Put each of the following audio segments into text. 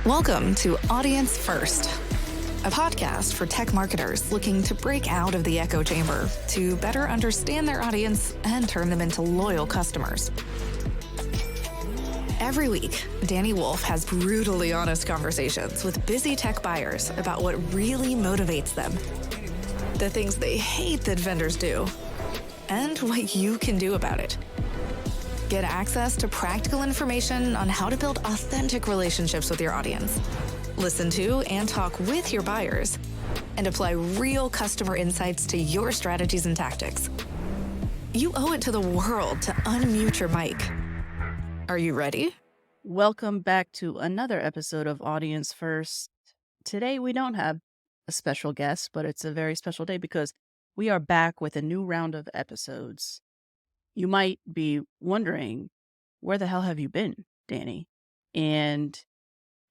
Welcome to Audience First, a podcast for tech marketers looking to break out of the echo chamber to better understand their audience and turn them into loyal customers. Every week, Dani Wolf has brutally honest conversations with busy tech buyers about what really motivates them, the things they hate that vendors do, and what you can do about it. Get access to practical information on how to build authentic relationships with your audience. Listen to and talk with your buyers, and apply real customer insights to your strategies and tactics. You owe it to the world to unmute your mic. Are you ready? Welcome back to another episode of Audience First. Today we don't have a special guest, but it's a very special day because we are back with a new round of episodes. You might be wondering, where the hell have you been, Dani? And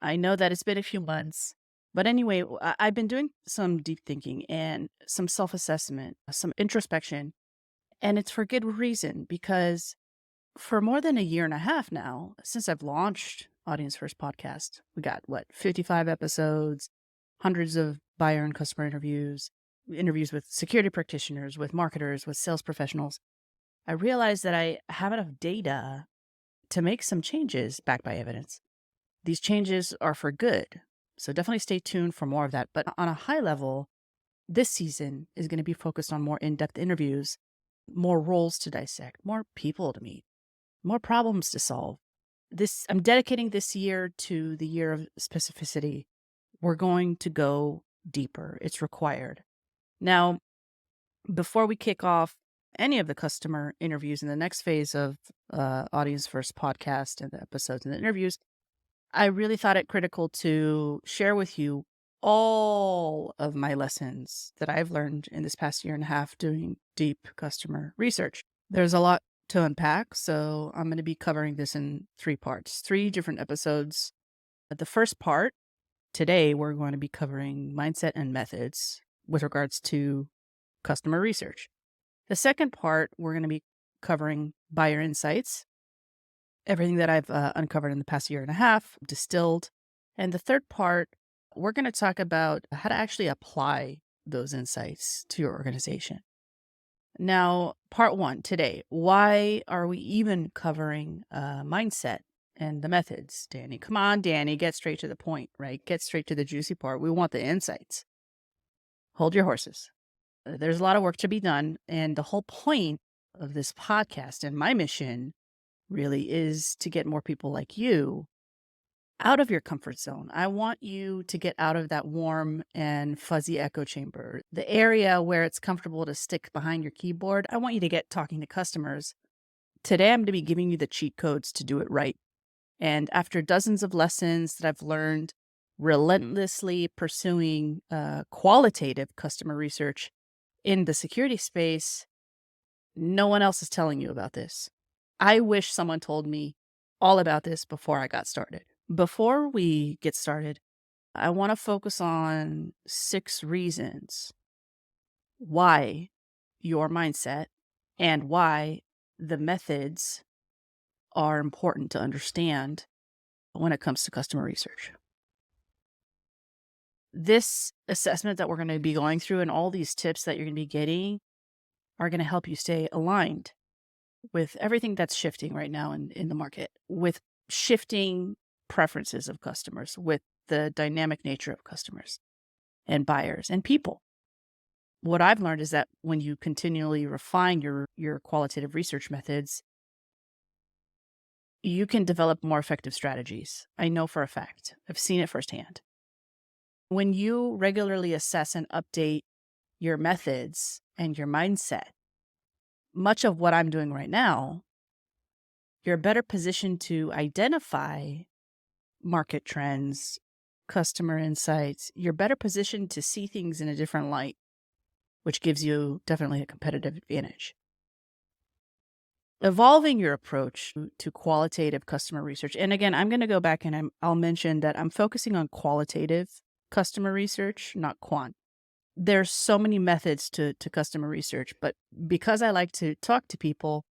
I know that it's been a few months, but anyway, I've been doing some deep thinking and some self-assessment, some introspection, and it's for good reason because for more than a year and a half now, since I've launched Audience First podcast, we got 55 episodes, hundreds of buyer and customer interviews with security practitioners, with marketers, with sales professionals. I realized that I have enough data to make some changes backed by evidence. These changes are for good, so definitely stay tuned for more of that. But on a high level, this season is going to be focused on more in-depth interviews, more roles to dissect, more people to meet, more problems to solve. I'm dedicating this year to the year of specificity. We're going to go deeper. It's required. Now, before we kick off any of the customer interviews in the next phase of Audience First podcast and the episodes and the interviews, I really thought it critical to share with you all of my lessons that I've learned in this past year and a half doing deep customer research. There's a lot to unpack, so I'm going to be covering this in 3 parts, 3 different episodes. The first part, today, we're going to be covering mindset and methods with regards to customer research. The second part, we're going to be covering buyer insights, everything that I've uncovered in the past year and a half, distilled. And the third part, we're going to talk about how to actually apply those insights to your organization. Now, part 1 today, why are we even covering mindset and the methods, Dani? Come on, Dani, get straight to the point, right? Get straight to the juicy part. We want the insights. Hold your horses. There's a lot of work to be done. And the whole point of this podcast and my mission really is to get more people like you out of your comfort zone. I want you to get out of that warm and fuzzy echo chamber, the area where it's comfortable to stick behind your keyboard. I want you to get talking to customers. Today, I'm going to be giving you the cheat codes to do it right. And after dozens of lessons that I've learned, relentlessly pursuing qualitative customer research in the security space, no one else is telling you about this. I wish someone told me all about this before I got started. Before we get started, I want to focus on 6 reasons why your mindset and why the methods are important to understand when it comes to customer research. This assessment that we're going to be going through and all these tips that you're going to be getting are going to help you stay aligned with everything that's shifting right now in the market, with shifting preferences of customers, with the dynamic nature of customers and buyers and people. What I've learned is that when you continually refine your qualitative research methods, you can develop more effective strategies. I know for a fact. I've seen it firsthand. When you regularly assess and update your methods and your mindset, much of what I'm doing right now, you're better positioned to identify market trends, customer insights. You're better positioned to see things in a different light, which gives you definitely a competitive advantage. Evolving your approach to qualitative customer research. And again, I'm going to go back and I'll mention that I'm focusing on qualitative customer research, not quant. There's so many methods to customer research, but because I like to talk to people,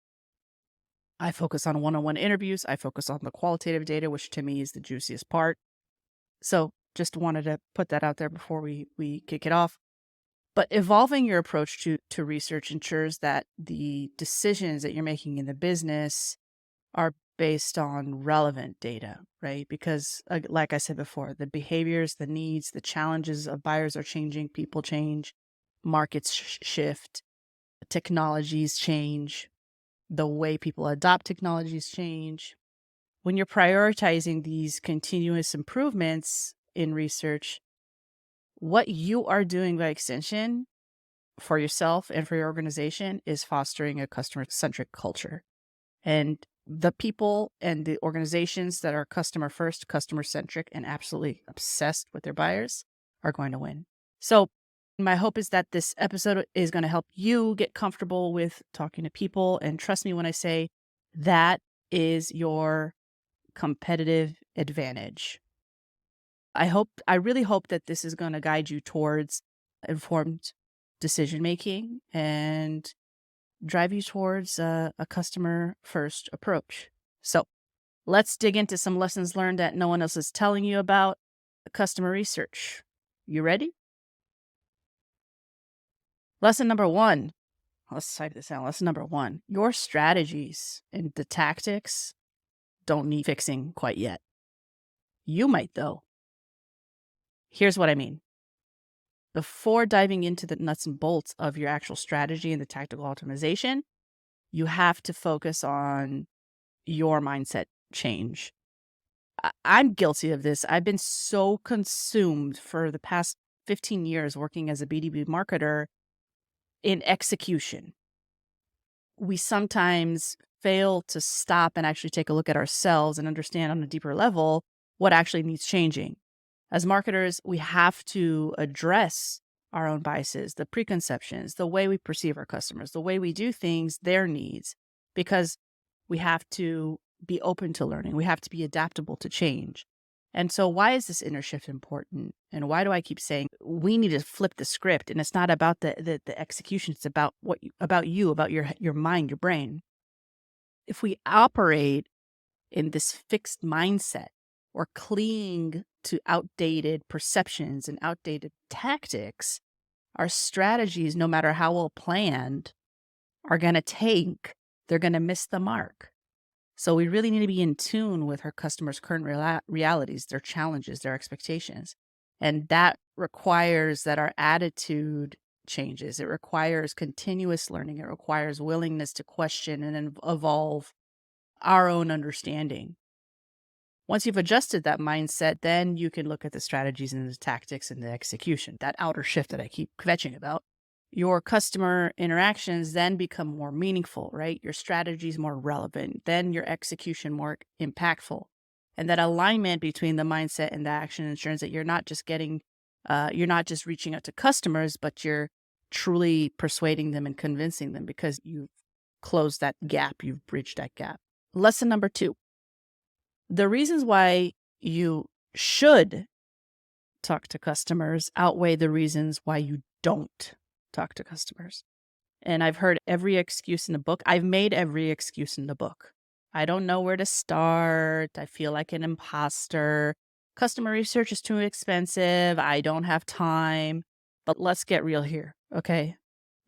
I focus on one-on-one interviews. I focus on the qualitative data, which to me is the juiciest part. So just wanted to put that out there before we kick it off. But evolving your approach to research ensures that the decisions that you're making in the business are based on relevant data, right? Because, like I said before, the behaviors, the needs, the challenges of buyers are changing, people change, markets shift, technologies change, the way people adopt technologies change. When you're prioritizing these continuous improvements in research, what you are doing by extension for yourself and for your organization is fostering a customer-centric culture. And the people and the organizations that are customer first, customer centric, and absolutely obsessed with their buyers are going to win. So, my hope is that this episode is going to help you get comfortable with talking to people. And trust me when I say that is your competitive advantage. I really hope that this is going to guide you towards informed decision making and drive you towards a customer first approach. So let's dig into some lessons learned that no one else is telling you about customer research. You ready? Lesson number 1. Let's type this out. Lesson number 1. Your strategies and the tactics don't need fixing quite yet. You might, though. Here's what I mean. Before diving into the nuts and bolts of your actual strategy and the tactical optimization, you have to focus on your mindset change. I'm guilty of this. I've been so consumed for the past 15 years working as a B2B marketer in execution. We sometimes fail to stop and actually take a look at ourselves and understand on a deeper level what actually needs changing. As marketers, we have to address our own biases, the preconceptions, the way we perceive our customers, the way we do things, their needs, because we have to be open to learning. We have to be adaptable to change. And so why is this inner shift important? And why do I keep saying we need to flip the script? And it's not about the execution. It's about about your mind, your brain. If we operate in this fixed mindset or cling to outdated perceptions and outdated tactics, our strategies, no matter how well planned, are going to tank. They're going to miss the mark. So we really need to be in tune with our customers' current realities, their challenges, their expectations. And that requires that our attitude changes. It requires continuous learning. It requires willingness to question and evolve our own understanding. Once you've adjusted that mindset, then you can look at the strategies and the tactics and the execution, that outer shift that I keep kvetching about. Your customer interactions then become more meaningful, right? Your strategy is more relevant, then your execution more impactful. And that alignment between the mindset and the action ensures that you're not just reaching out to customers, but you're truly persuading them and convincing them because you've closed that gap, you've bridged that gap. Lesson number 2. The reasons why you should talk to customers outweigh the reasons why you don't talk to customers. And I've heard every excuse in the book. I've made every excuse in the book. I don't know where to start. I feel like an imposter. Customer research is too expensive. I don't have time. But let's get real here, okay?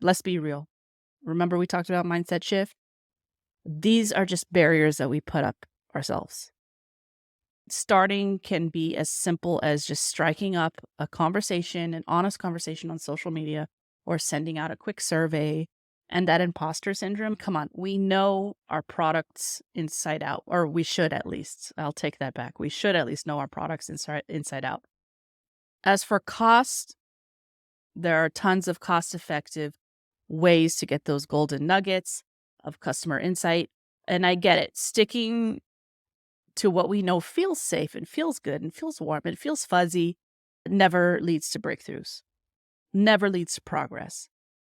Let's be real. Remember we talked about mindset shift? These are just barriers that we put up ourselves. Starting can be as simple as just striking up a conversation, an honest conversation on social media, or sending out a quick survey. And that imposter syndrome, come on, we know our products inside out, or we should at least. I'll take that back. We should at least know our products inside out. As for cost, there are tons of cost-effective ways to get those golden nuggets of customer insight. And I get it. Sticking to what we know feels safe and feels good and feels warm and feels fuzzy never leads to breakthroughs, never leads to progress.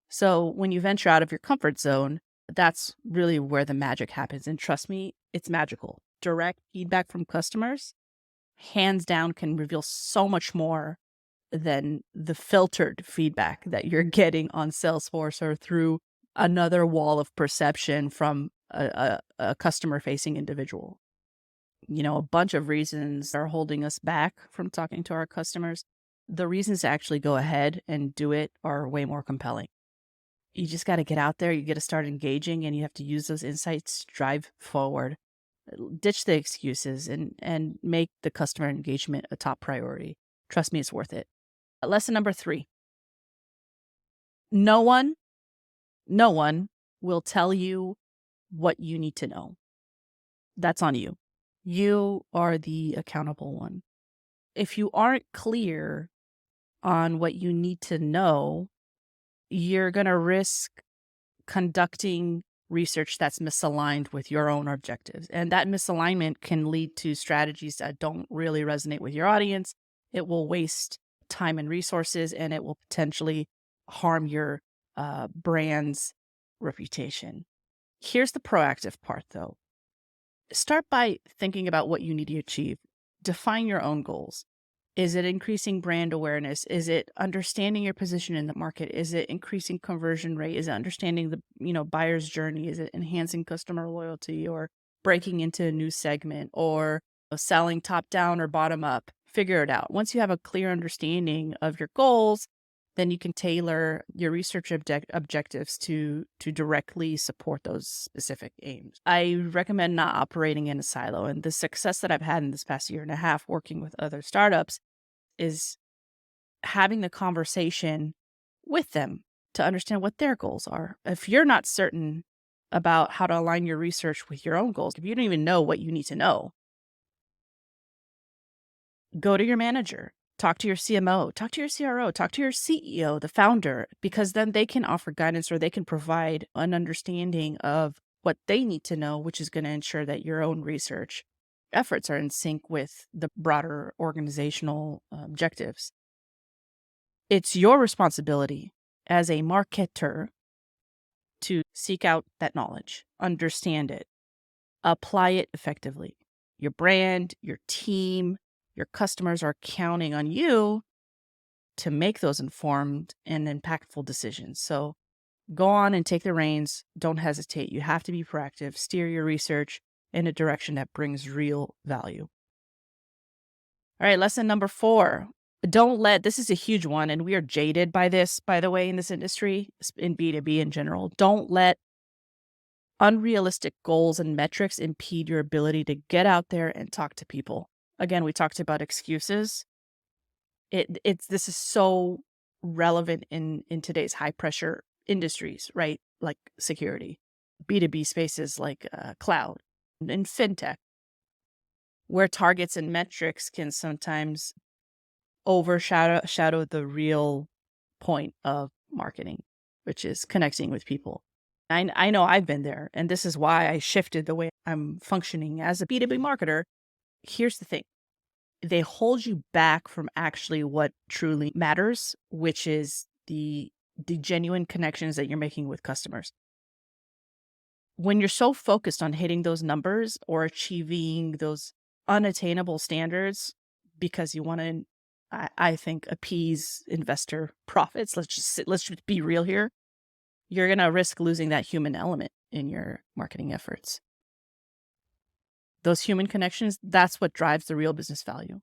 So when you venture out of your comfort zone, that's really where the magic happens. And trust me, it's magical. Direct feedback from customers, hands down, can reveal so much more than the filtered feedback that you're getting on Salesforce or through another wall of perception from a customer-facing individual. a bunch of reasons are holding us back from talking to our customers. The reasons to actually go ahead and do it are way more compelling. You just got to get out there, you got to start engaging, and you have to use those insights to drive forward. Ditch the excuses and make the customer engagement a top priority. Trust me, it's worth it. Lesson number 3. No one will tell you what you need to know. That's on you. You are the accountable one. If you aren't clear on what you need to know, you're going to risk conducting research that's misaligned with your own objectives. And that misalignment can lead to strategies that don't really resonate with your audience. It will waste time and resources, and it will potentially harm your brand's reputation. Here's the proactive part, though. Start by thinking about what you need to achieve. Define your own goals. Is it increasing brand awareness? Is it understanding your position in the market? Is it increasing conversion rate? Is it understanding the buyer's journey? Is it enhancing customer loyalty, or breaking into a new segment, or selling top down or bottom up? Figure it out. Once you have a clear understanding of your goals, then you can tailor your research objectives to directly support those specific aims. I recommend not operating in a silo. And the success that I've had in this past year and a half working with other startups is having the conversation with them to understand what their goals are. If you're not certain about how to align your research with your own goals, if you don't even know what you need to know, go to your manager, talk to your CMO, talk to your CRO, talk to your CEO, the founder, because then they can offer guidance, or they can provide an understanding of what they need to know, which is going to ensure that your own research efforts are in sync with the broader organizational objectives. It's your responsibility as a marketer to seek out that knowledge, understand it, apply it effectively. Your brand, your team, your customers are counting on you to make those informed and impactful decisions. So go on and take the reins. Don't hesitate. You have to be proactive. Steer your research in a direction that brings real value. All right, lesson number 4. This is a huge one, and we are jaded by this, by the way, in this industry, in B2B in general. Don't let unrealistic goals and metrics impede your ability to get out there and talk to people. Again, we talked about excuses. This is so relevant in today's high pressure industries, right? Like security, B2B spaces like cloud and fintech, where targets and metrics can sometimes overshadow the real point of marketing, which is connecting with people. I know I've been there, and this is why I shifted the way I'm functioning as a B2B marketer. Here's the thing. They hold you back from actually what truly matters, which is the genuine connections that you're making with customers. When you're so focused on hitting those numbers or achieving those unattainable standards because you want to, I think, appease investor profits, let's just be real here, you're going to risk losing that human element in your marketing efforts. Those human connections, that's what drives the real business value.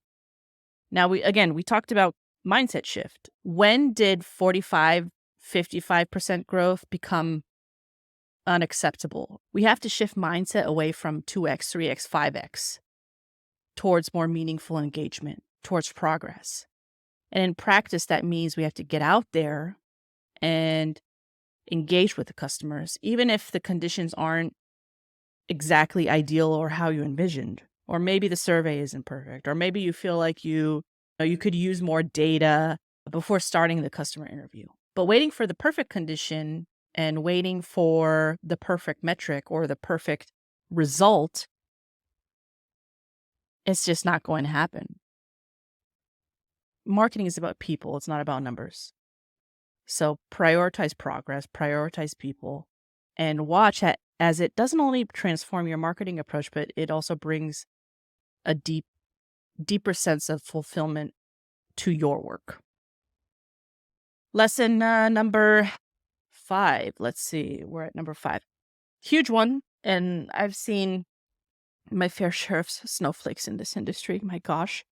Now, we talked about mindset shift. When did 45, 55% growth become unacceptable? We have to shift mindset away from 2x, 3x, 5x towards more meaningful engagement, towards progress. And in practice, that means we have to get out there and engage with the customers, even if the conditions aren't exactly ideal or how you envisioned. Or maybe the survey isn't perfect, or maybe you feel like you could use more data before starting the customer interview. But waiting for the perfect condition and waiting for the perfect metric or the perfect result, it's just not going to happen. Marketing is about people. It's not about numbers. So prioritize progress, prioritize people, and watch as it doesn't only transform your marketing approach, but it also brings a deeper sense of fulfillment to your work. Lesson number 5. Let's see. We're at number 5. Huge one. And I've seen my fair share of snowflakes in this industry. My gosh.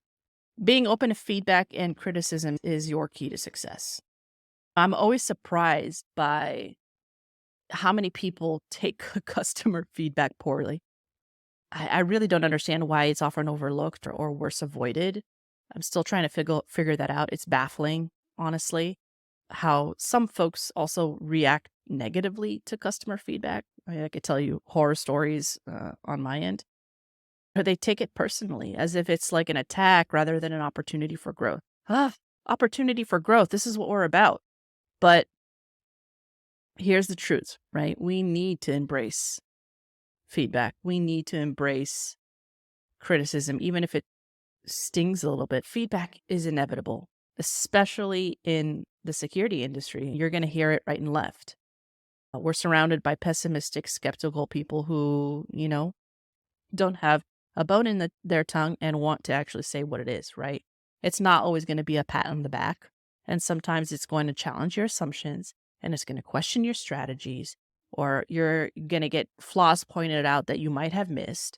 Being open to feedback and criticism is your key to success. I'm always surprised by how many people take customer feedback poorly. I really don't understand why it's often overlooked or worse, avoided. I'm still trying to figure that out. It's baffling, honestly, how some folks also react negatively to customer feedback. I could tell you horror stories on my end. Or they take it personally, as if it's like an attack rather than an opportunity for growth. Opportunity for growth. This is what we're about. But here's the truth, right? We need to embrace feedback. We need to embrace criticism, even if it stings a little bit. Feedback is inevitable, especially in the security industry. You're going to hear it right and left. We're surrounded by pessimistic, skeptical people who, don't have a bone in their tongue and want to actually say what it is, right? It's not always going to be a pat on the back. And sometimes it's going to challenge your assumptions and it's going to question your strategies, or you're going to get flaws pointed out that you might have missed.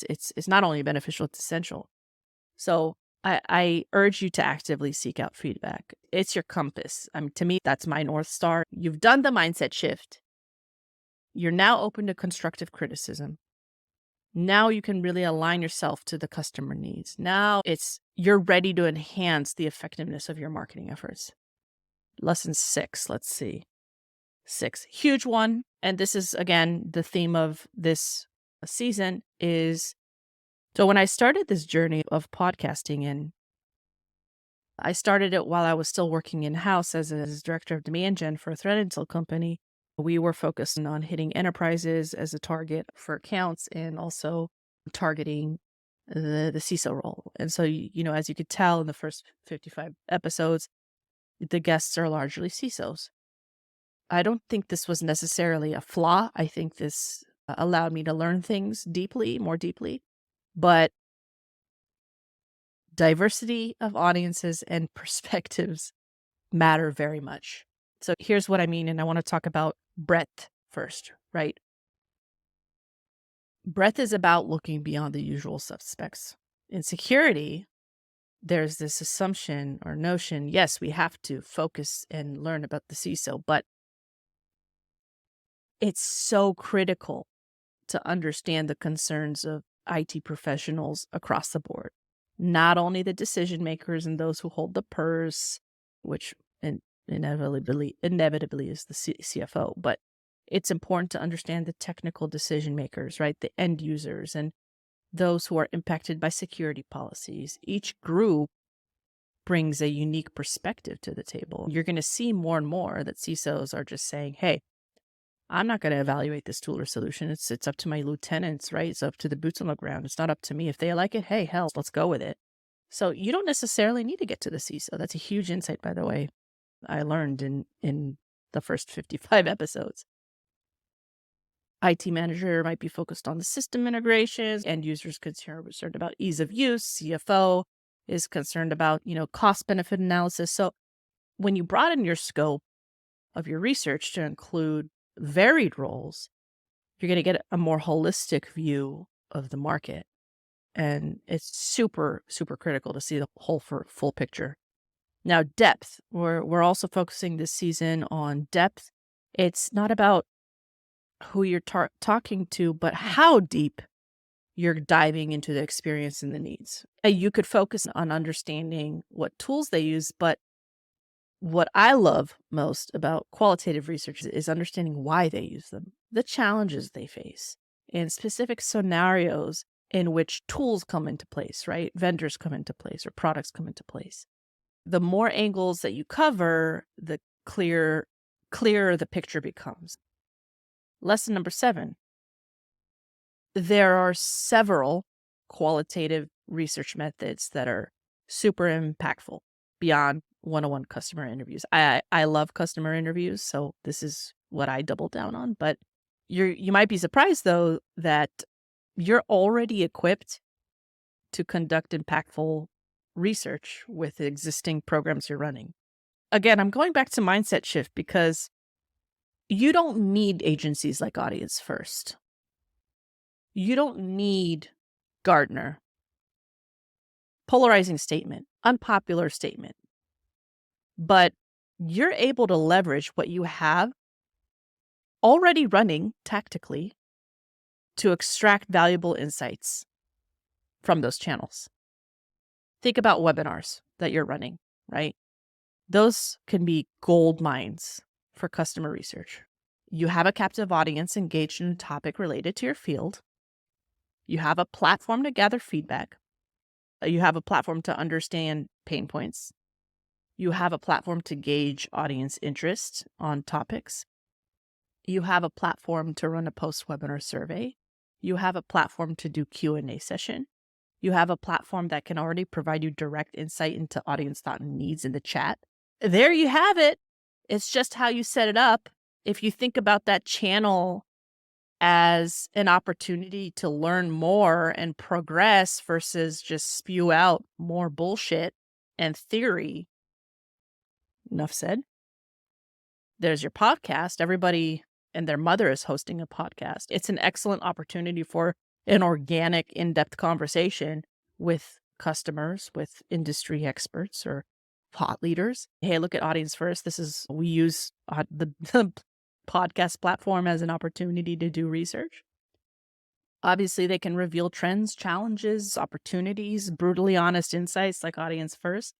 It's not only beneficial, it's essential. So I urge you to actively seek out feedback. It's your compass. I mean, to me, that's my North Star. You've done the mindset shift. You're now open to constructive criticism. Now you can really align yourself to the customer needs. Now you're ready to enhance the effectiveness of your marketing efforts. Lesson 6, let's see. 6, huge one. And this is, again, the theme of this season is, so when I started this journey of podcasting, and I started it while I was still working in-house as a director of demand gen for a threat intel company. We were focused on hitting enterprises as a target for accounts and also targeting the CISO role. And so, as you could tell in the first 55 episodes, the guests are largely CISOs. I don't think this was necessarily a flaw. I think this allowed me to learn things more deeply. But diversity of audiences and perspectives matter very much. So here's what I mean, and I want to talk about breadth first, right? Breadth is about looking beyond the usual suspects. In security, there's this assumption or notion, yes, we have to focus and learn about the CISO, but it's so critical to understand the concerns of IT professionals across the board. Not only the decision makers and those who hold the purse, which inevitably is the CFO, but it's important to understand the technical decision makers, right? The end users and those who are impacted by security policies. Each group brings a unique perspective to the table. You're going to see more and more that CISOs are just saying, hey, I'm not going to evaluate this tool or solution. It's up to my lieutenants, right? It's up to the boots on the ground. It's not up to me. If they like it, hey, hell, let's go with it. So you don't necessarily need to get to the CISO. That's a huge insight, by the way, I learned in the first 55 episodes. IT manager might be focused on the system integrations. End users concerned about ease of use. CFO is concerned about, cost benefit analysis. So when you broaden your scope of your research to include varied roles, you're going to get a more holistic view of the market. And it's super, super critical to see the whole full picture. Now, depth. We're also focusing this season on depth. It's not about who you're talking to, but how deep you're diving into the experience and the needs. You could focus on understanding what tools they use, but what I love most about qualitative research is understanding why they use them, the challenges they face, and specific scenarios in which tools come into place, right? Vendors come into place or products come into place. The more angles that you cover, the clearer the picture becomes. Lesson number 7. There are several qualitative research methods that are super impactful beyond one-on-one customer interviews. I love customer interviews, so this is what I double down on. But you might be surprised, though, that you're already equipped to conduct impactful research with the existing programs you're running. Again, I'm going back to mindset shift because you don't need agencies like Audience First. You don't need Gartner. Polarizing statement, unpopular statement. But you're able to leverage what you have already running tactically to extract valuable insights from those channels. Think about webinars that you're running, right? Those can be gold mines for customer research. You have a captive audience engaged in a topic related to your field. You have a platform to gather feedback. You have a platform to understand pain points. You have a platform to gauge audience interest on topics. You have a platform to run a post-webinar survey. You have a platform to do Q&A session. You have a platform that can already provide you direct insight into audience thought and needs in the chat. There you have it. It's just how you set it up. If you think about that channel as an opportunity to learn more and progress versus just spew out more bullshit and theory, enough said. There's your podcast. Everybody and their mother is hosting a podcast. It's an excellent opportunity for an organic, in-depth conversation with customers, with industry experts or thought leaders. Hey, look at Audience First. We use the podcast platform as an opportunity to do research. Obviously, they can reveal trends, challenges, opportunities, brutally honest insights like Audience First.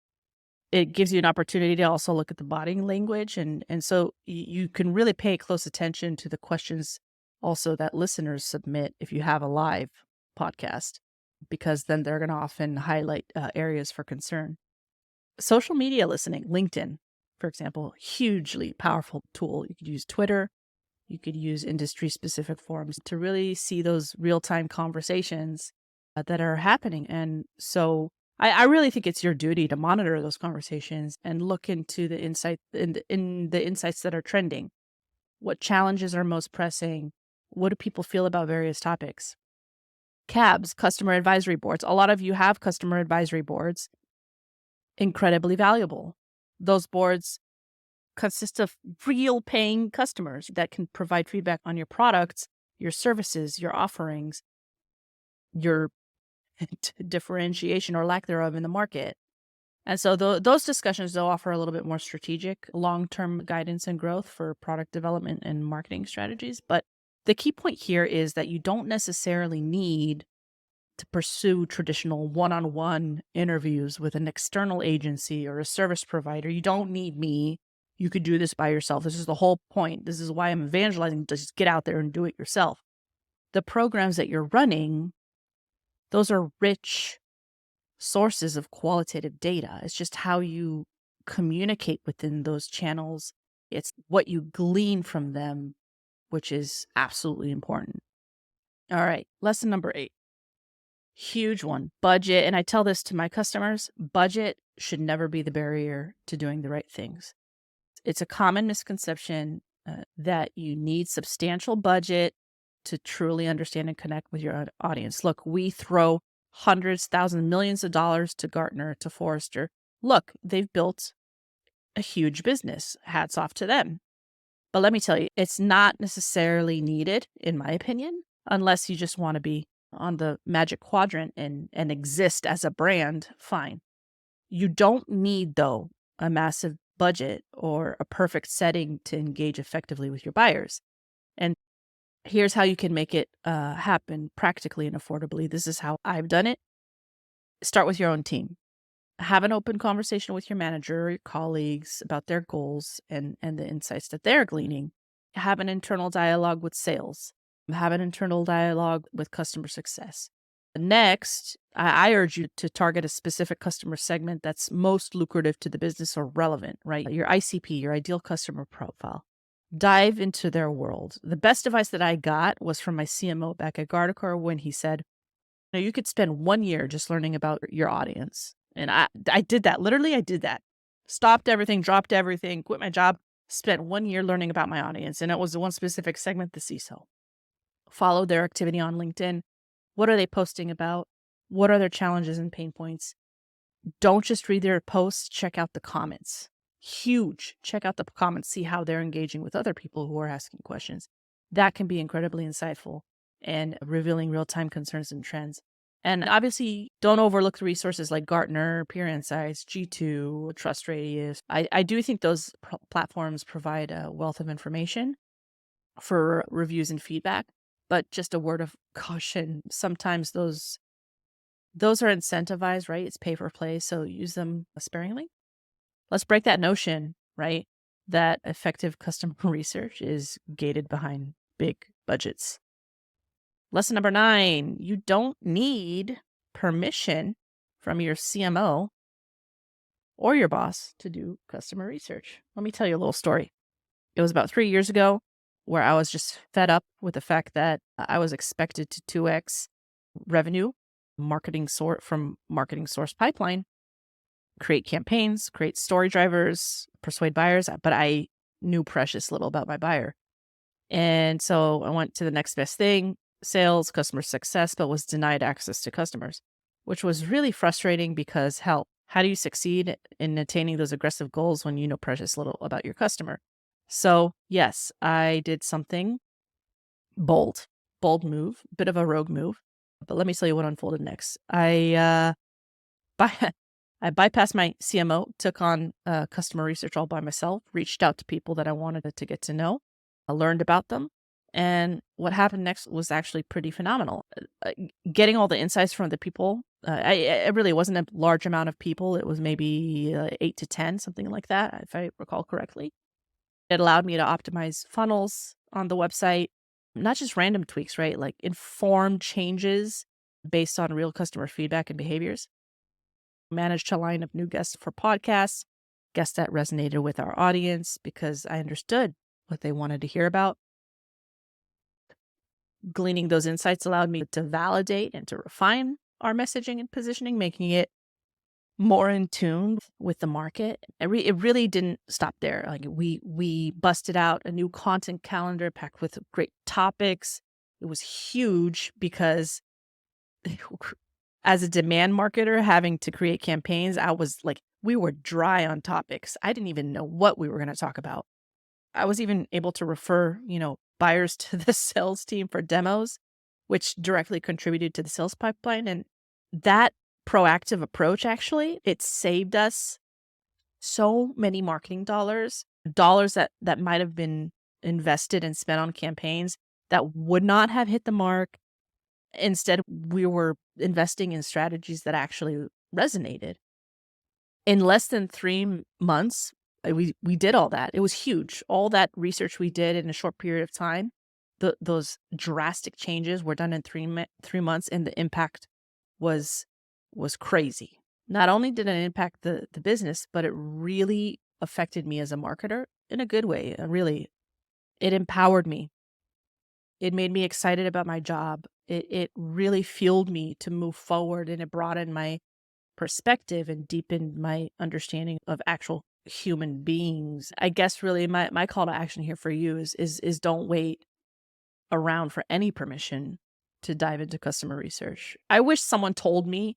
It gives you an opportunity to also look at the body language. And so you can really pay close attention to the questions also that listeners submit if you have a live podcast, because then they're going to often highlight areas for concern. Social media listening, LinkedIn, for example, hugely powerful tool. You could use Twitter. You could use industry-specific forums to really see those real-time conversations that are happening. And so I really think it's your duty to monitor those conversations and look into the insight in the insights that are trending. What challenges are most pressing? What do people feel about various topics? CABs, customer advisory boards. A lot of you have customer advisory boards. Incredibly valuable. Those boards consist of real paying customers that can provide feedback on your products, your services, your offerings, your differentiation or lack thereof in the market. And so those discussions, they'll offer a little bit more strategic, long-term guidance and growth for product development and marketing strategies. But the key point here is that you don't necessarily need to pursue traditional one-on-one interviews with an external agency or a service provider. You don't need me. You could do this by yourself. This is the whole point. This is why I'm evangelizing. Just get out there and do it yourself. The programs that you're running, those are rich sources of qualitative data. It's just how you communicate within those channels. It's what you glean from them, which is absolutely important. All right, lesson number 8. Huge one, budget. And I tell this to my customers, budget should never be the barrier to doing the right things. It's a common misconception that you need substantial budget to truly understand and connect with your audience. Look, we throw hundreds, thousands, millions of dollars to Gartner, to Forrester. Look, they've built a huge business. Hats off to them. But let me tell you, it's not necessarily needed, in my opinion, unless you just want to be on the magic quadrant and exist as a brand. Fine. You don't need, though, a massive budget or a perfect setting to engage effectively with your buyers. And here's how you can make it happen practically and affordably. This is how I've done it. Start with your own team. Have an open conversation with your manager or your colleagues about their goals and the insights that they're gleaning. Have an internal dialogue with sales. Have an internal dialogue with customer success. Next, I urge you to target a specific customer segment that's most lucrative to the business or relevant, right? Your ICP, your ideal customer profile. Dive into their world. The best advice that I got was from my CMO back at Gardacore when he said, you could spend 1 year just learning about your audience. And I did that. Literally, I did that. Stopped everything, dropped everything, quit my job, spent 1 year learning about my audience. And it was the one specific segment, the CISO. Follow their activity on LinkedIn. What are they posting about? What are their challenges and pain points? Don't just read their posts, check out the comments. Huge. Check out the comments, see how they're engaging with other people who are asking questions. That can be incredibly insightful. and revealing real-time concerns and trends. And obviously, don't overlook the resources like Gartner, Peer Insights, G2, Trust Radius. I do think those platforms provide a wealth of information for reviews and feedback. But just a word of caution, sometimes those are incentivized, right? It's pay for play, so use them sparingly. Let's break that notion, right? That effective customer research is gated behind big budgets. Lesson number 9, you don't need permission from your CMO or your boss to do customer research. Let me tell you a little story. It was about 3 years ago where I was just fed up with the fact that I was expected to 2x revenue, from marketing source pipeline, create campaigns, create story drivers, persuade buyers, but I knew precious little about my buyer. And so I went to the next best thing, sales, customer success, but was denied access to customers, which was really frustrating because how do you succeed in attaining those aggressive goals when you know precious little about your customer? So yes, I did something bold move, bit of a rogue move, but let me tell you what unfolded next. I bypassed my CMO, took on customer research all by myself, reached out to people that I wanted to get to know. I learned about them. And what happened next was actually pretty phenomenal. Getting all the insights from the people, it really wasn't a large amount of people. It was maybe 8 to 10, something like that, if I recall correctly. It allowed me to optimize funnels on the website, not just random tweaks, right? Like informed changes based on real customer feedback and behaviors. Managed to line up new guests for podcasts, guests that resonated with our audience because I understood what they wanted to hear about. Gleaning those insights allowed me to validate and to refine our messaging and positioning, making it more in tune with the market. It really didn't stop there. Like we busted out a new content calendar packed with great topics. It was huge because as a demand marketer having to create campaigns, I was like, we were dry on topics. I didn't even know what we were going to talk about. I was even able to refer, buyers to the sales team for demos, which directly contributed to the sales pipeline. And that proactive approach, actually, it saved us so many marketing dollars that might have been invested and spent on campaigns that would not have hit the mark. Instead, we were investing in strategies that actually resonated. In less than 3 months, we did all that. It was huge. All that research we did in a short period of time, those drastic changes were done in 3 months, and the impact was crazy. Not only did it impact the business, but it really affected me as a marketer in a good way. It empowered me. It made me excited about my job. It really fueled me to move forward, and it broadened my perspective and deepened my understanding of actual human beings. I guess really my call to action here for you is don't wait around for any permission to dive into customer research. I wish someone told me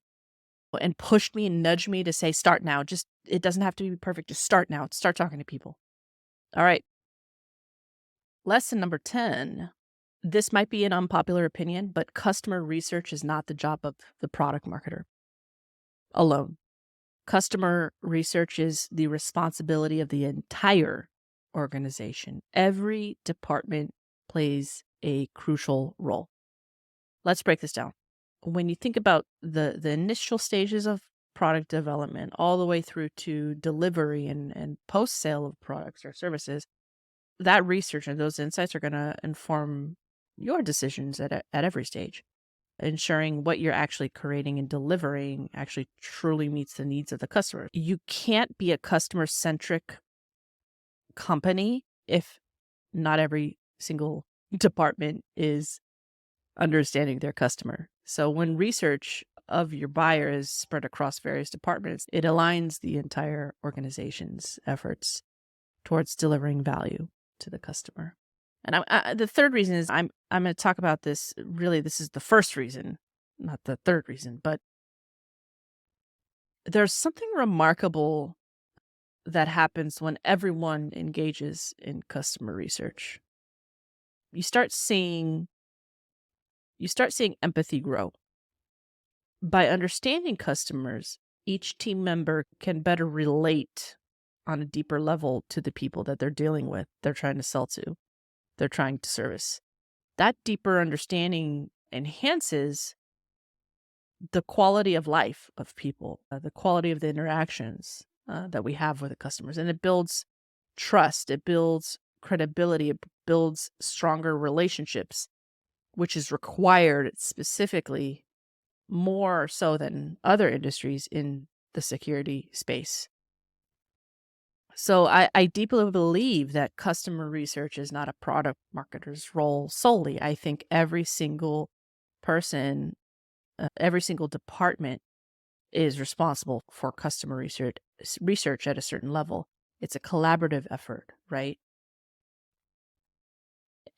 and pushed me and nudged me to say, start now. Just, it doesn't have to be perfect. Just start now. Start talking to people. All right. Lesson number 10. This might be an unpopular opinion, but customer research is not the job of the product marketer alone. Customer research is the responsibility of the entire organization. Every department plays a crucial role. Let's break this down. When you think about the initial stages of product development all the way through to delivery and post-sale of products or services, that research and those insights are going to inform your decisions at every stage, ensuring what you're actually creating and delivering actually truly meets the needs of the customer. You can't be a customer-centric company if not every single department is understanding their customer. So when research of your buyer is spread across various departments, it aligns the entire organization's efforts towards delivering value to the customer. And the third reason is I'm going to talk about this. Really, this is the first reason, not the third reason, but there's something remarkable that happens when everyone engages in customer research. You start seeing you start seeing empathy grow. By understanding customers, each team member can better relate on a deeper level to the people that they're dealing with, they're trying to sell to, they're trying to service. That deeper understanding enhances the quality of life of people, the quality of the interactions that we have with the customers. And it builds trust, it builds credibility, it builds stronger relationships, which is required specifically more so than other industries in the security space. So I deeply believe that customer research is not a product marketer's role solely. I think every single person, every single department is responsible for customer research at a certain level. It's a collaborative effort, right?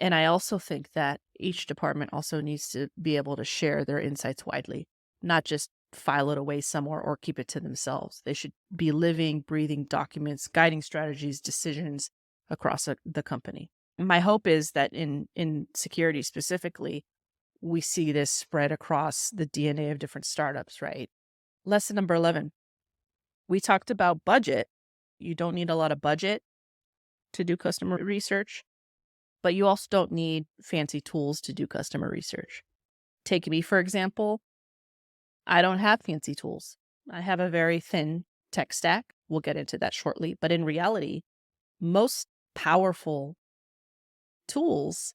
And I also think that each department also needs to be able to share their insights widely, not just file it away somewhere or keep it to themselves. They should be living, breathing documents, guiding strategies, decisions across the company. My hope is that in security specifically, we see this spread across the DNA of different startups, right? Lesson number 11. We talked about budget. You don't need a lot of budget to do customer research, but you also don't need fancy tools to do customer research. Take me, for example. I don't have fancy tools. I have a very thin tech stack. We'll get into that shortly. But in reality, most powerful tools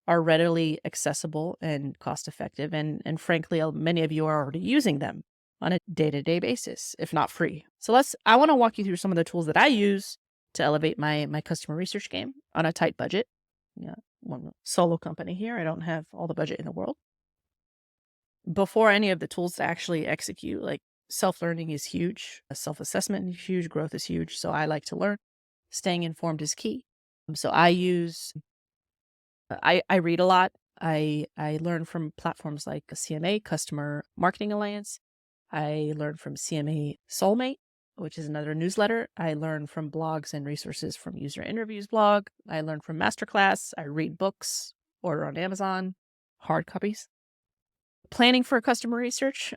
are readily accessible and cost effective. And frankly, many of you are already using them on a day-to-day basis, if not free. So I want to walk you through some of the tools that I use to elevate my customer research game on a tight budget. Yeah, one solo company here. I don't have all the budget in the world. Before any of the tools to actually execute, like self-learning is huge, self-assessment is huge, growth is huge. So I like to learn. Staying informed is key. So I read a lot. I learn from platforms like CMA, Customer Marketing Alliance. I learn from CMA Soulmate, which is another newsletter. I learn from blogs and resources from User Interviews blog. I learn from Masterclass. I read books, order on Amazon, hard copies. Planning for customer research.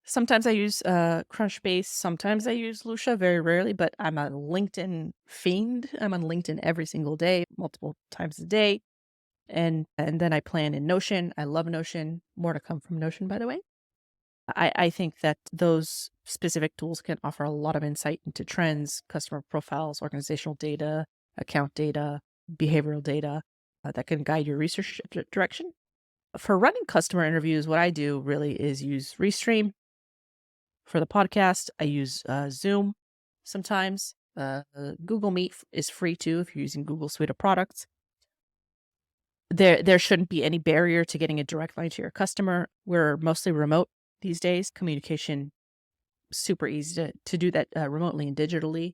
Sometimes I use Crunchbase. Sometimes I use Lucia, very rarely, but I'm a LinkedIn fiend. I'm on LinkedIn every single day, multiple times a day. And then I plan in Notion. I love Notion. More to come from Notion, by the way. I think that those specific tools can offer a lot of insight into trends, customer profiles, organizational data, account data, behavioral data that can guide your research direction. For running customer interviews, what I do really is use Restream. For the podcast, I use Zoom sometimes. Google Meet is free too if you're using Google suite of products. There shouldn't be any barrier to getting a direct line to your customer. We're mostly remote these days. Communication, super easy to do that remotely and digitally.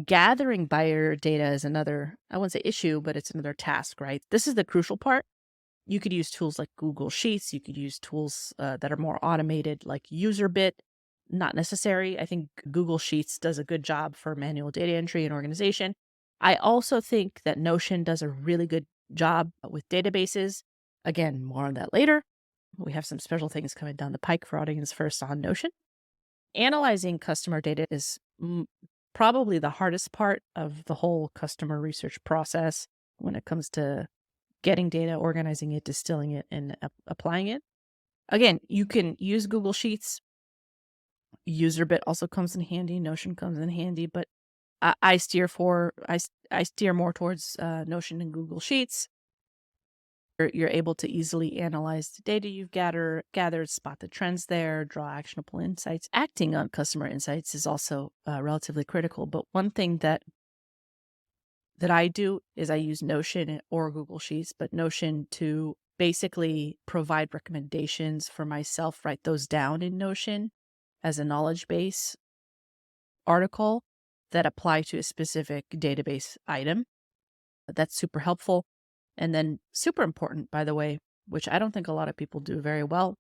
Gathering buyer data is another, I wouldn't say issue, but it's another task, right? This is the crucial part. You could use tools like Google Sheets. You could use tools that are more automated like UserBit. Not necessary. I think Google Sheets does a good job for manual data entry and organization. I also think that Notion does a really good job with databases. Again, more on that later. We have some special things coming down the pike for Audience First on Notion. Analyzing customer data is probably the hardest part of the whole customer research process when it comes to getting data, organizing it, distilling it, and applying it. Again, you can use Google Sheets. UserBit also comes in handy. Notion comes in handy, but I steer more towards Notion and Google Sheets. You're able to easily analyze the data you've gathered, spot the trends there, draw actionable insights. Acting on customer insights is also relatively critical. But one thing that I do is I use Notion or Google Sheets, but Notion to basically provide recommendations for myself, write those down in Notion as a knowledge base article that apply to a specific database item. That's super helpful. And then super important, by the way, which I don't think a lot of people do very well,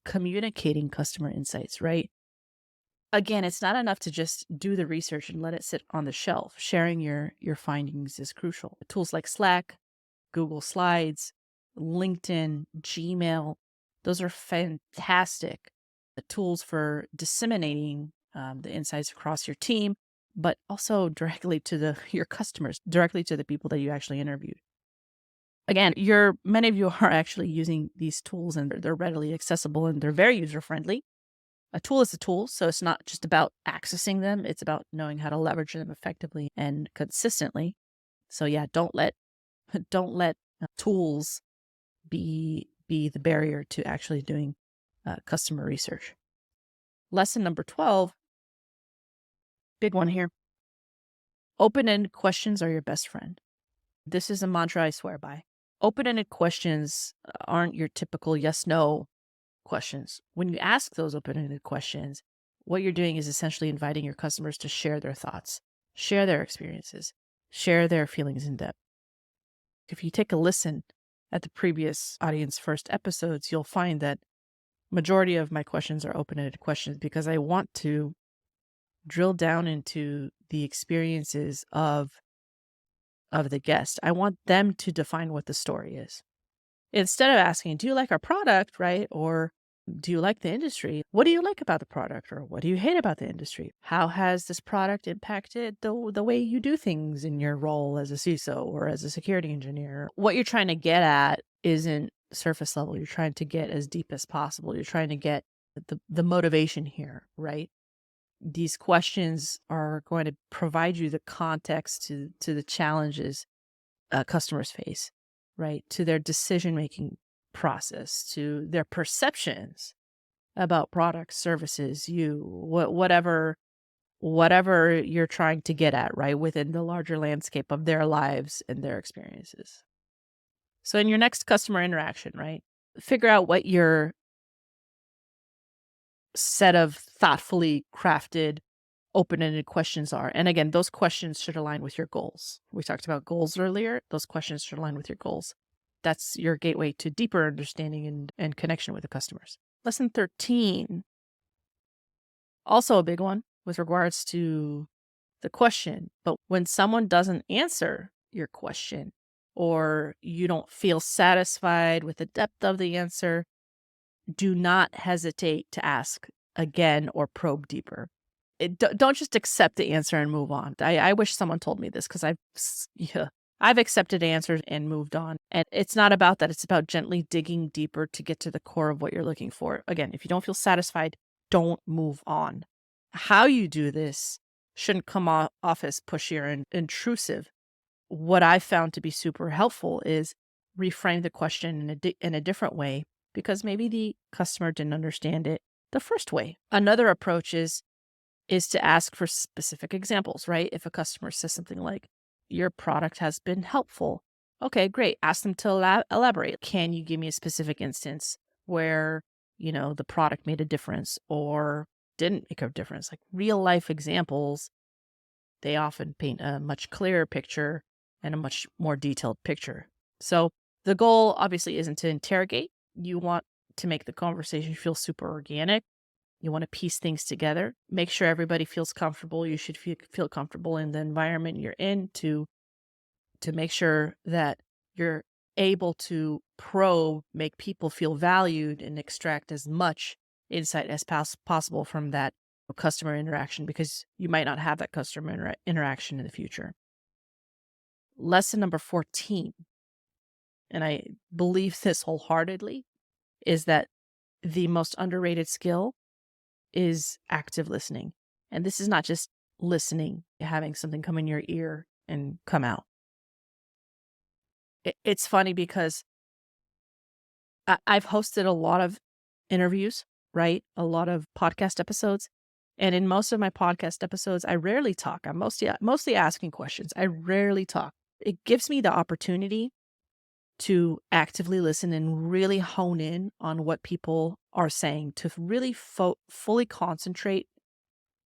communicating customer insights, right? Again, it's not enough to just do the research and let it sit on the shelf. Sharing your findings is crucial. Tools like Slack, Google Slides, LinkedIn, Gmail. Those are fantastic tools for disseminating the insights across your team, but also directly to your customers, directly to the people that you actually interviewed. Again, many of you are actually using these tools and they're readily accessible and they're very user-friendly. A tool is a tool, so it's not just about accessing them, it's about knowing how to leverage them effectively and consistently. So yeah, don't let tools be the barrier to actually doing customer research. Lesson number 12, big one here. Open-ended questions are your best friend. This is a mantra I swear by. Open-ended questions aren't your typical yes/no questions. When you ask those open-ended questions, what you're doing is essentially inviting your customers to share their thoughts, share their experiences, share their feelings in depth. If you take a listen at the previous audience first episodes, you'll find that majority of my questions are open-ended questions because I want to drill down into the experiences of the guest. I want them to define what the story is. Instead of asking, do you like our product, right? Or do you like the industry? What do you like about the product? Or what do you hate about the industry? How has this product impacted the way you do things in your role as a CISO or as a security engineer? What you're trying to get at isn't surface level. You're trying to get as deep as possible. You're trying to get the motivation here, right? These questions are going to provide you the context to the challenges customers face, right? To their decision-making process, to their perceptions about products, services, whatever you're trying to get at, right? Within the larger landscape of their lives and their experiences. So in your next customer interaction, right? Figure out what your set of thoughtfully crafted open-ended questions are. And again, those questions should align with your goals. We talked about goals earlier. Those questions should align with your goals. That's your gateway to deeper understanding and connection with the customers. Lesson 13, also a big one with regards to the question. But when someone doesn't answer your question or you don't feel satisfied with the depth of the answer, do not hesitate to ask again or probe deeper. Don't just accept the answer and move on. I wish someone told me this because I've accepted answers and moved on. And it's not about that. It's about gently digging deeper to get to the core of what you're looking for. Again, if you don't feel satisfied, don't move on. How you do this shouldn't come off as pushy or intrusive. What I've found to be super helpful is reframe the question in a different way because maybe the customer didn't understand it the first way. Another approach is to ask for specific examples, right? If a customer says something like, your product has been helpful. Okay, great. Ask them to elaborate. Can you give me a specific instance where, the product made a difference or didn't make a difference? Like real life examples, they often paint a much clearer picture and a much more detailed picture. So the goal obviously isn't to interrogate. You want to make the conversation feel super organic. You want to piece things together, make sure everybody feels comfortable. You should feel comfortable in the environment you're in to make sure that you're able to make people feel valued and extract as much insight as possible from that customer interaction because you might not have that customer interaction in the future. Lesson number 14, and I believe this wholeheartedly, is that the most underrated skill is active listening. And this is not just listening, having something come in your ear and come out. It's funny because I've hosted a lot of interviews, right? A lot of podcast episodes. And in most of my podcast episodes, I rarely talk. I'm mostly asking questions. I rarely talk. It gives me the opportunity to actively listen and really hone in on what people are saying, to really fully concentrate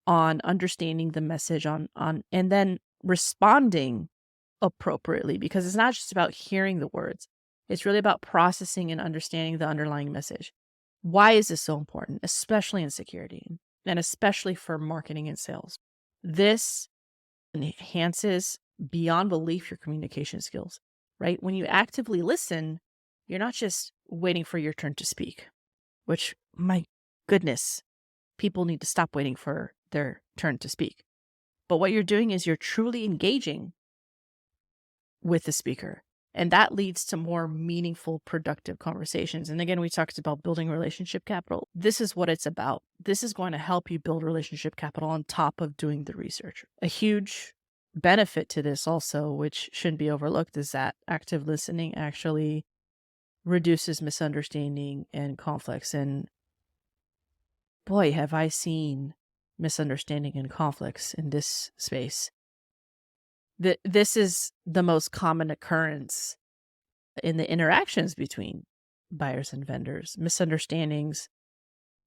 on understanding the message on and then responding appropriately, because it's not just about hearing the words. It's really about processing and understanding the underlying message. Why is this so important, especially in security and especially for marketing and sales? This enhances beyond belief your communication skills, right? When you actively listen, You're not just waiting for your turn to speak, which, my goodness, people need to stop waiting for their turn to speak. But what you're doing is you're truly engaging with the speaker. And that leads to more meaningful, productive conversations. And again, we talked about building relationship capital. This is what it's about. This is going to help you build relationship capital on top of doing the research. A huge benefit to this also, which shouldn't be overlooked, is that active listening actually reduces misunderstanding and conflicts. And boy, have I seen misunderstanding and conflicts in this space. This is the most common occurrence in the interactions between buyers and vendors. Misunderstandings,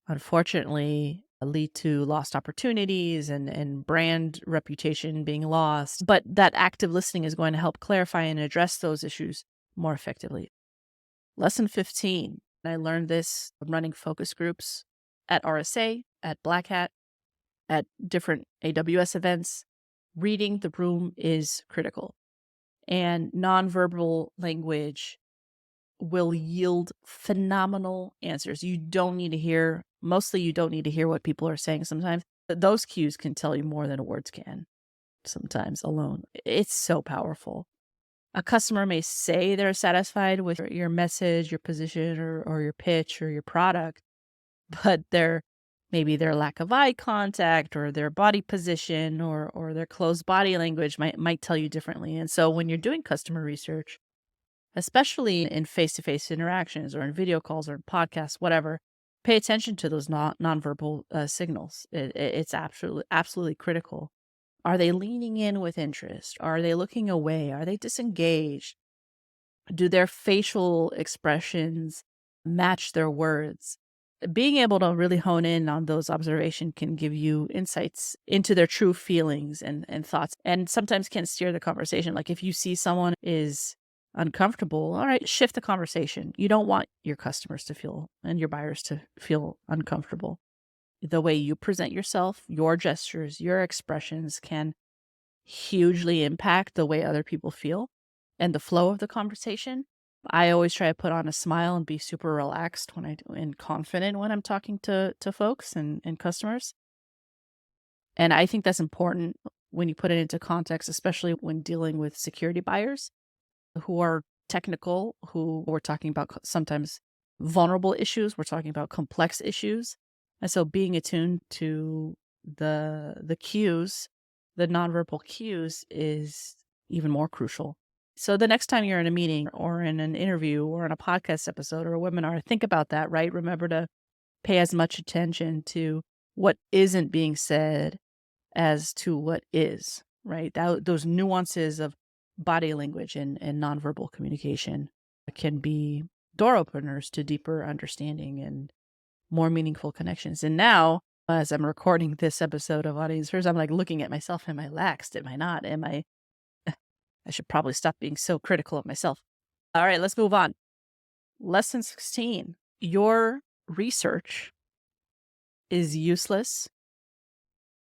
unfortunately, lead to lost opportunities and brand reputation being lost. But that active listening is going to help clarify and address those issues more effectively. Lesson 15. I learned this running focus groups at RSA, at Black Hat, at different AWS events. Reading the room is critical. And nonverbal language will yield phenomenal answers. You don't need to hear, mostly you don't need to hear what people are saying sometimes. But those cues can tell you more than words can sometimes alone. It's so powerful. A customer may say they're satisfied with your message, your position, or your pitch or your product, but maybe their lack of eye contact or their body position or their closed body language might tell you differently. And so when you're doing customer research, especially in face-to-face interactions or in video calls or podcasts, whatever, pay attention to those nonverbal signals. It's absolutely critical. Are they leaning in with interest? Are they looking away? Are they disengaged? Do their facial expressions match their words? Being able to really hone in on those observations can give you insights into their true feelings and thoughts, and sometimes can steer the conversation. Like if you see someone is uncomfortable, all right, shift the conversation. You don't want your customers to feel and your buyers to feel uncomfortable. The way you present yourself, your gestures, your expressions can hugely impact the way other people feel and the flow of the conversation. I always try to put on a smile and be super relaxed and confident when I'm talking to folks and customers. And I think that's important when you put it into context, especially when dealing with security buyers who are technical, who we're talking about sometimes vulnerable issues. We're talking about complex issues. And so being attuned to the cues, the nonverbal cues, is even more crucial. So the next time you're in a meeting or in an interview or in a podcast episode or a webinar, think about that, right? Remember to pay as much attention to what isn't being said as to what is, right? Those nuances of body language and nonverbal communication can be door openers to deeper understanding and more meaningful connections. And now, as I'm recording this episode of Audience First, I'm like looking at myself. Am I laxed? Am I not? I should probably stop being so critical of myself. All right, let's move on. Lesson 16. Your research is useless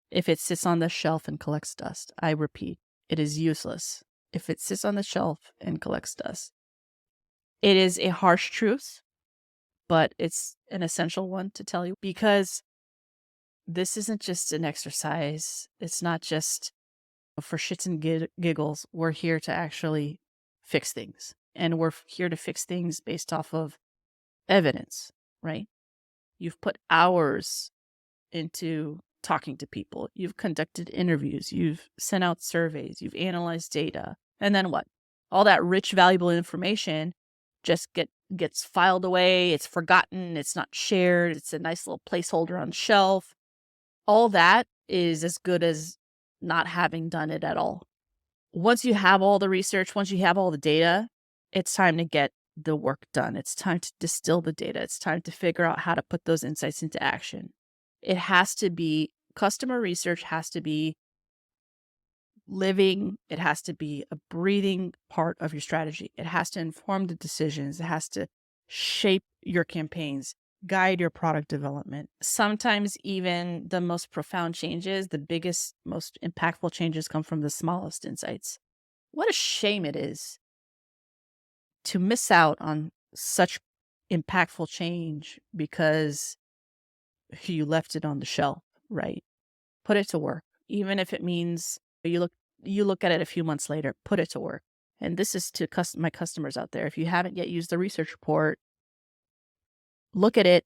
if it sits on the shelf and collects dust. I repeat, it is useless if it sits on the shelf and collects dust. It is a harsh truth, but it's an essential one to tell you, because this isn't just an exercise. It's not just for shits and giggles. We're here to actually fix things. And we're here to fix things based off of evidence, right? You've put hours into talking to people. You've conducted interviews. You've sent out surveys. You've analyzed data. And then what? All that rich, valuable information just gets filed away. It's forgotten. It's not shared. It's a nice little placeholder on the shelf. All that is as good as not having done it at all. Once you have all the research, once you have all the data, it's time to get the work done. It's time to distill the data. It's time to figure out how to put those insights into action. It has to be, customer research has to be living. It has to be a breathing part of your strategy. It has to inform the decisions. It has to shape your campaigns, guide your product development. Sometimes even the most profound changes, the biggest, most impactful changes come from the smallest insights. What a shame it is to miss out on such impactful change because you left it on the shelf, right? Put it to work. Even if it means you look at it a few months later, put it to work. And this is to my customers out there. If you haven't yet used the research report, look at it.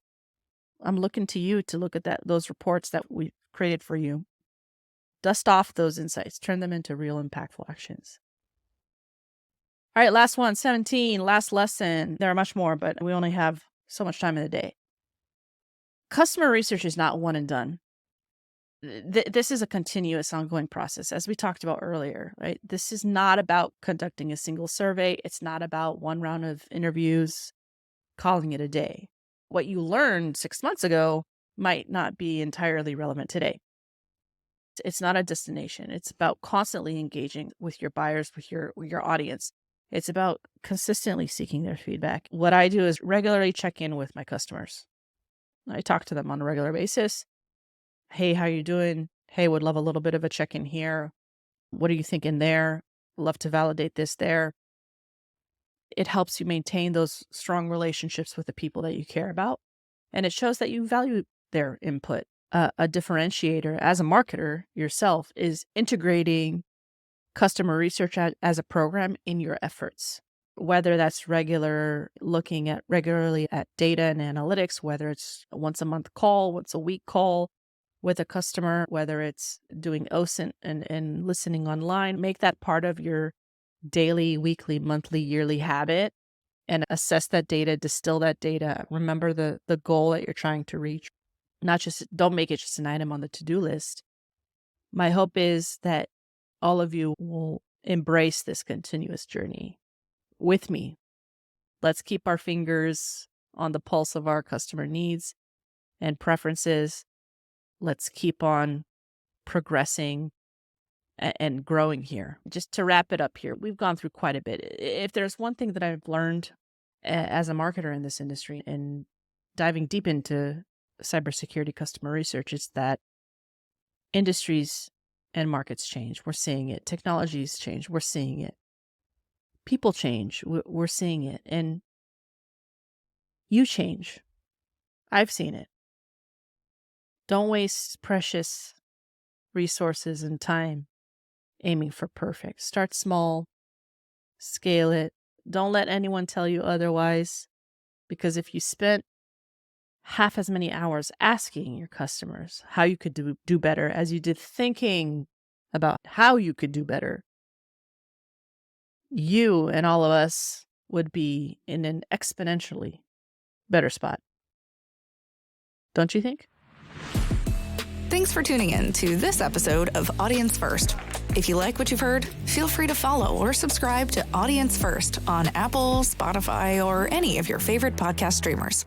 I'm looking to you to look at those reports that we've created for you. Dust off those insights, turn them into real impactful actions. All right, last one, 17, last lesson. There are much more, but we only have so much time in the day. Customer research is not one and done. This is a continuous, ongoing process, as we talked about earlier, right? This is not about conducting a single survey. It's not about one round of interviews, calling it a day. What you learned 6 months ago might not be entirely relevant today. It's not a destination. It's about constantly engaging with your buyers, with your audience. It's about consistently seeking their feedback. What I do is regularly check in with my customers. I talk to them on a regular basis. Hey, how you doing? Hey, would love a little bit of a check-in here. What are you thinking there? Love to validate this there. It helps you maintain those strong relationships with the people that you care about. And it shows that you value their input. A differentiator as a marketer yourself is integrating customer research as a program in your efforts, whether that's looking at regularly at data and analytics, whether it's a once a month call, once a week call with a customer, whether it's doing OSINT and listening online. Make that part of your daily, weekly, monthly, yearly habit and assess that data, distill that data. Remember the goal that you're trying to reach. Don't make it just an item on the to-do list. My hope is that all of you will embrace this continuous journey with me. Let's keep our fingers on the pulse of our customer needs and preferences. Let's keep on progressing and growing here. Just to wrap it up here, we've gone through quite a bit. If there's one thing that I've learned as a marketer in this industry and diving deep into cybersecurity customer research, is that industries and markets change. We're seeing it. Technologies change. We're seeing it. People change. We're seeing it. And you change. I've seen it. Don't waste precious resources and time aiming for perfect. Start small. Scale it. Don't let anyone tell you otherwise. Because if you spent half as many hours asking your customers how you could do better as you did thinking about how you could do better, you and all of us would be in an exponentially better spot. Don't you think? Thanks for tuning in to this episode of Audience First. If you like what you've heard, feel free to follow or subscribe to Audience First on Apple, Spotify, or any of your favorite podcast streamers.